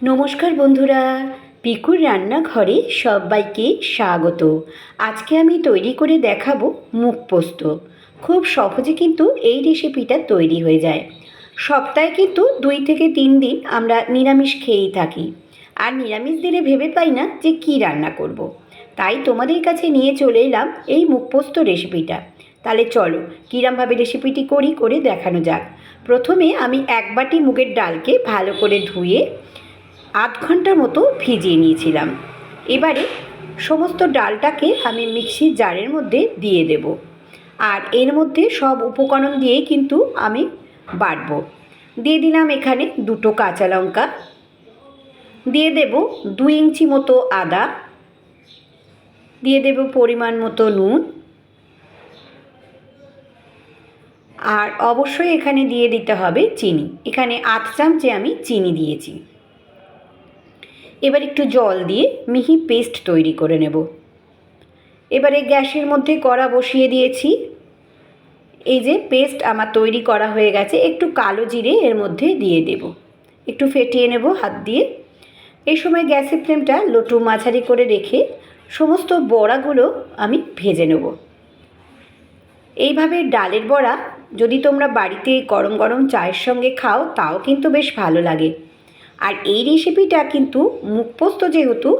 নমস্কার বন্ধুরা, পিকুর রান্নাঘরে সবাইকে স্বাগত। আজকে আমি তৈরি করে দেখাবো মুগ পোস্ত। খুব সহজে কিন্তু এই রেসিপিটা তৈরি হয়ে যায়। সপ্তাহে কিন্তু 2 থেকে 3 দিন আমরা নিরামিষ খেয়েই থাকি, আর নিরামিষ দিনে ভেবে পাই না যে কী রান্না করব। তাই তোমাদের কাছে নিয়ে চলে এলাম এই মুগ পোস্ত রেসিপিটা। তাহলে চলো কীরমভাবে রেসিপিটি করে দেখানো যাক। প্রথমে আমি 1 বাটি মুগের ডালকে ভালো করে ধুয়ে আধ ঘন্টার মতো ভিজিয়ে নিয়েছিলাম। এবারে সমস্ত ডালটাকে আমি মিক্সির জারের মধ্যে দিয়ে দেব, আর এর মধ্যে সব উপকরণ দিয়েই কিন্তু আমি বাটবো। দিয়ে দিলাম এখানে 2টো কাঁচা লঙ্কা, দিয়ে দেব 2 ইঞ্চি মতো আদা, দিয়ে দেব পরিমাণ মতো নুন, আর অবশ্যই এখানে দিয়ে দিতে হবে চিনি। এখানে আধ চামচে আমি চিনি দিয়েছি। এবার একটু জল দিয়ে মিহি পেস্ট তৈরি করে নেব। এবারে গ্যাসের মধ্যে কড়া বসিয়ে দিয়েছি। এই যে পেস্ট আমার তৈরি করা হয়ে গেছে, একটু কালো জিরে এর মধ্যে দিয়ে দেব, একটু ফেটিয়ে নেব হাত দিয়ে। এই সময় গ্যাসের ফ্লেমটা লো টু মাঝারি করে রেখে সমস্ত বড়াগুলো আমি ভেজে নেব। এইভাবে ডালের বড়া যদি তোমরা বাড়িতে গরম গরম চায়ের সঙ্গে খাও তাও কিন্তু বেশ ভালো লাগে। আর এই রেসিপিটা কিন্তু মুগ পোস্ত, যেহেতু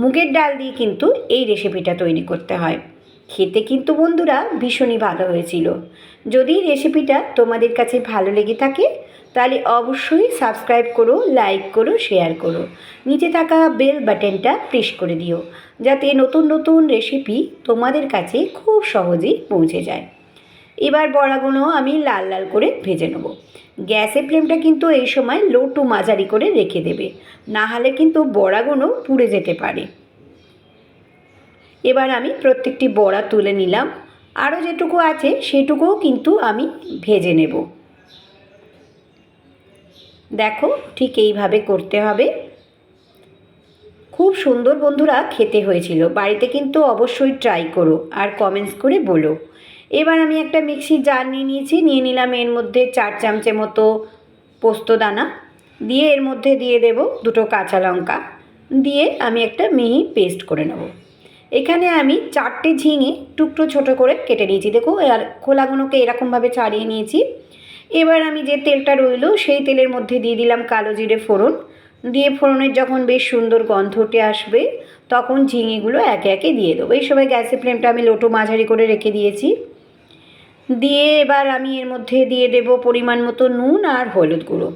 মুগের ডাল দিয়ে কিন্তু এই রেসিপিটা তৈরি করতে হয়। খেতে কিন্তু বন্ধুরা ভীষণই ভালো হয়েছিল। যদি রেসিপিটা তোমাদের কাছে ভালো লেগে থাকে তাহলে অবশ্যই সাবস্ক্রাইব করো, লাইক করো, শেয়ার করো। নিচে থাকা বেল বাটনটা প্রেস করে দিও, যাতে নতুন নতুন রেসিপি তোমাদের কাছে খুব সহজেই পৌঁছে যায়। এবার বড়াগুলো আমি লাল লাল করে ভেজে নেব। গ্যাসের ফ্লেমটা কিন্তু এই সময় লো টু মাঝারি করে রেখে দেবে, না হলে কিন্তু বড়াগুলো পুড়ে যেতে পারে। এবার আমি প্রত্যেকটি বড়া তুলে নিলাম, আরও যেটুকু আছে সেটুকুও কিন্তু আমি ভেজে নেব। দেখো ঠিক এইভাবে করতে হবে। খুব সুন্দর বন্ধুরা খেতে হয়েছিল। বাড়িতে কিন্তু অবশ্যই ট্রাই করো আর কমেন্টস করে বলো। এবার আমি একটা মিক্সির জার নিয়ে নিলাম এর মধ্যে 4 চামচে মতো পোস্ত দানা, দিয়ে এর মধ্যে দিয়ে দেব 2টো কাঁচা লঙ্কা, দিয়ে আমি একটা মিহি পেস্ট করে নেব। এখানে আমি 4টে ঝিঙে টুকরো ছোট করে কেটে নিয়েছি। দেখো আর খোলাগুলোকে এরকমভাবে ছাড়িয়ে নিয়েছি। এবার আমি যে তেলটা রইলো সেই তেলের মধ্যে দিয়ে দিলাম কালো জিরে ফোড়ন, দিয়ে ফোড়নের যখন বেশ সুন্দর গন্ধ উঠে আসবে তখন ঝিঙেগুলো একে একে দিয়ে দেবো। এই সময় গ্যাসের ফ্লেমটা আমি লো টু মাঝারি করে রেখে দিয়েছি। দিয়ে এবার আমি এর মধ্যে দিয়ে দেব পরিমাণ মতো নুন আর হলুদ গুঁড়ো,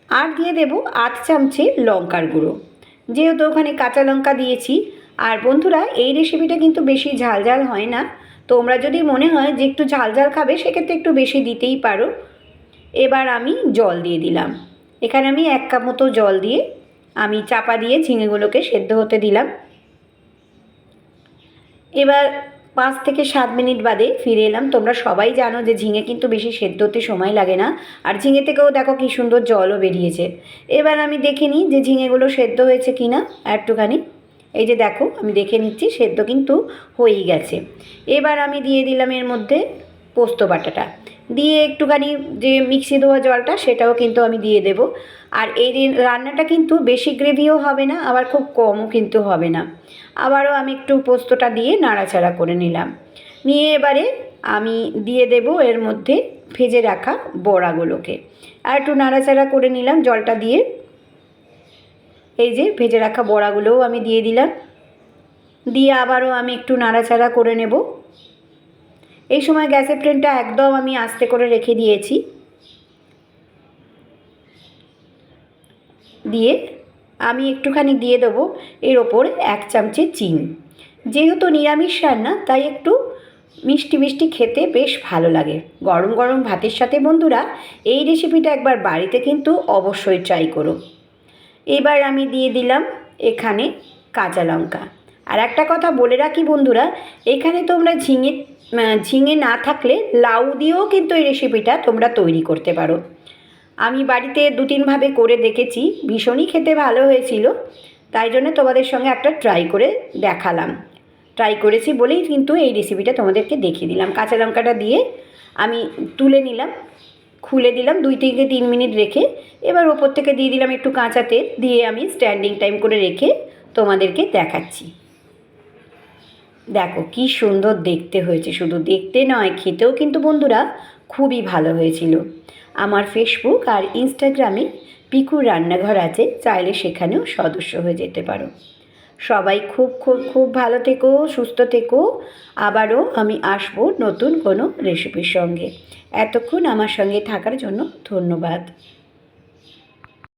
আর দিয়ে দেব আধ চামচে লঙ্কার গুঁড়ো, যেহেতু ওখানে কাঁচা লঙ্কা দিয়েছি। আর বন্ধুরা এই রেসিপিটা কিন্তু বেশি ঝাল ঝাল হয় না, তোমরা যদি মনে হয় যে একটু ঝাল ঝাল খাবে সেক্ষেত্রে একটু বেশি দিতেই পারো। এবার আমি জল দিয়ে দিলাম। এখানে আমি 1 কাপ মতো জল দিয়ে আমি চাপা দিয়ে ঝিঙেগুলোকে সেদ্ধ হতে দিলাম। এবার 5 থেকে 7 মিনিট বাদে ফিরে এলাম। তোমরা সবাই জানো যে ঝিঙে কিন্তু বেশি সেদ্ধ হতে সময় লাগে না, আর ঝিঙে থেকেও দেখো কী সুন্দর জলও বেরিয়েছে। এবার আমি দেখে নিই যে ঝিঙেগুলো সেদ্ধ হয়েছে কি না একটুখানি। এই যে দেখো আমি দেখে নিচ্ছি সেদ্ধ কিন্তু হয়েই গেছে। এবার আমি দিয়ে দিলাম এর মধ্যে পোস্ত বাটাটা, দিয়ে একটুখানি যে মিক্সি ধোয়া জলটা সেটাও কিন্তু আমি দিয়ে দেব। আর এই রান্নাটা কিন্তু বেশি গ্রেভিও হবে না, আবার খুব কমও কিন্তু হবে না। আবারও আমি একটু পোস্তটা দিয়ে নাড়াচাড়া করে নিলাম। নিয়ে এবারে আমি দিয়ে দেব এর মধ্যে ভেজে রাখা বড়াগুলোকে, আর একটু নাড়াচাড়া করে নিলাম জলটা দিয়ে। এই যে ভেজে রাখা বড়াগুলোও আমি দিয়ে দিলাম, দিয়ে আবারও আমি একটু নাড়াচাড়া করে নেব। এই সময় গ্যাসের ফ্লেমটা একদম আমি আস্তে করে রেখে দিয়েছি। দিয়ে আমি একটুখানি দিয়ে দেবো এর ওপর 1 চামচে চিনি। যেহেতু নিরামিষ রান্না তাই একটু মিষ্টি মিষ্টি খেতে বেশ ভালো লাগে। গরম গরম ভাতের সাথে বন্ধুরা এই রেসিপিটা একবার বাড়িতে কিন্তু অবশ্যই ট্রাই করো। এবার আমি দিয়ে দিলাম এখানে কাঁচা লঙ্কা। আর একটা কথা বলে রাখি বন্ধুরা, এখানে তোমরা ঝিঙে না থাকলে লাউ দিয়েও কিন্তু এই রেসিপিটা তোমরা তৈরি করতে পারো। আমি বাড়িতে 2-3 ভাবে করে দেখেছি, ভীষণই খেতে ভালো হয়েছিল। তাই জন্য তোমাদের সঙ্গে একটা ট্রাই করে দেখালাম। ট্রাই করেছি বলেই কিন্তু এই রেসিপিটা তোমাদেরকে দেখিয়ে দিলাম। কাঁচা লঙ্কাটা দিয়ে আমি তুলে নিলাম। খুলে দিলাম 2 থেকে 3 মিনিট রেখে। এবার ওপর থেকে দিয়ে দিলাম একটু কাঁচা তেল, দিয়ে আমি স্ট্যান্ডিং টাইম করে রেখে তোমাদেরকে দেখাচ্ছি। দেখো কি সুন্দর দেখতে হয়েছে, শুধু দেখতে নয় খেতেও কিন্তু বন্ধুরা খুবই ভালো হয়েছিল। আমার ফেসবুক আর ইনস্টাগ্রামে পিকুর রান্নাঘর আছে, চাইলে সেখানেও সদস্য হয়ে যেতে পারো। সবাই খুব খুব খুব ভালো থেকো, সুস্থ থেকো। আবারও আমি আসবো নতুন কোনো রেসিপির সঙ্গে। এতক্ষণ আমার সঙ্গে থাকার জন্য ধন্যবাদ।